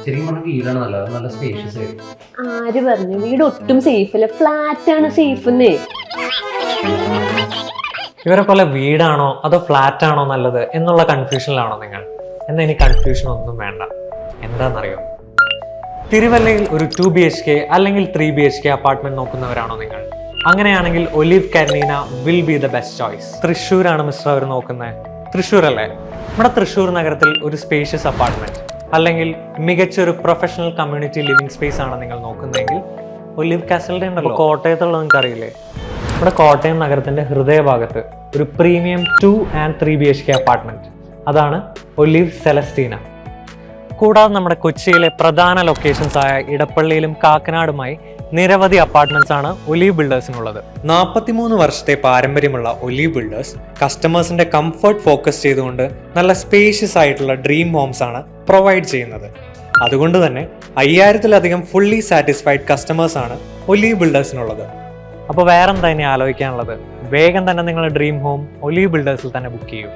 ശരിക്കും പറഞ്ഞ വീടാണ് നല്ലത്, നല്ല സ്പേഷ്യസ് ആയിരിക്കും. ആര് പറഞ്ഞു വീട് ഒട്ടും സേഫ് അല്ല, ഫ്ലാറ്റ് ആണ് സേഫ് എന്നേ. ഇവരെ പോലെ വീടാണോ അതോ ഫ്ലാറ്റ് ആണോ നല്ലത് എന്നുള്ള കൺഫ്യൂഷനിലാണോ നിങ്ങൾ? എന്നാൽ ഇനി കൺഫ്യൂഷൻ ഒന്നും വേണ്ട. എന്താണെന്നറിയോ, തിരുവല്ലയിൽ ഒരു 2 BHK അല്ലെങ്കിൽ 3 BHK അപ്പാർട്ട്മെന്റ് നോക്കുന്നവരാണോ നിങ്ങൾ? അങ്ങനെയാണെങ്കിൽ Olive Karenina will be the best choice. തൃശ്ശൂരാണ് മിസ്റ്റർ അവർ നോക്കുന്നത്. തൃശ്ശൂർ അല്ലേ? നമ്മുടെ തൃശ്ശൂർ നഗരത്തിൽ ഒരു സ്പേഷ്യസ് അപ്പാർട്ട്മെന്റ് അല്ലെങ്കിൽ മികച്ചൊരു പ്രൊഫഷണൽ കമ്മ്യൂണിറ്റി ലിവിംഗ് സ്പേസ് ആണ് നിങ്ങൾ നോക്കുന്നതെങ്കിൽ ഒലിവ് കാസലിന്റെ ഉണ്ടല്ലോ, കോട്ടയത്തുള്ള നിങ്ങൾക്ക് അറിയില്ലേ? നമ്മുടെ കോട്ടയം നഗരത്തിന്റെ ഹൃദയഭാഗത്ത് ഒരു പ്രീമിയം 2 and 3 BHK അപ്പാർട്ട്മെന്റ്, അതാണ് ഒലിവ് സെലസ്റ്റീന. കൂടാതെ നമ്മുടെ കൊച്ചിയിലെ പ്രധാന ലൊക്കേഷൻസ് ആയ ഇടപ്പള്ളിയിലും കാക്കനാടുമായി നിരവധി അപ്പാർട്ട്മെന്റ്സ് ആണ് ഒലീവ് ബിൽഡേഴ്സിനുള്ളത്. 43 വർഷത്തെ പാരമ്പര്യമുള്ള ഒലീവ് ബിൽഡേഴ്സ് കസ്റ്റമേഴ്സിന്റെ കംഫർട്ട് ഫോക്കസ് ചെയ്തുകൊണ്ട് നല്ല സ്പേഷ്യസ് ആയിട്ടുള്ള ഡ്രീം ഹോംസ് ആണ് പ്രൊവൈഡ് ചെയ്യുന്നത്. അതുകൊണ്ട് തന്നെ 5000-ലധികം ഫുള്ളി സാറ്റിസ്ഫൈഡ് കസ്റ്റമേഴ്സ് ആണ് ഒലീവ് ബിൽഡേഴ്സിനുള്ളത്. അപ്പോൾ വേറെന്താ ഇനി ആലോചിക്കാനുള്ളത്? വേഗം തന്നെ നിങ്ങളുടെ ഡ്രീം ഹോം ഒലീവ് ബിൽഡേഴ്സിൽ തന്നെ ബുക്ക് ചെയ്യൂ.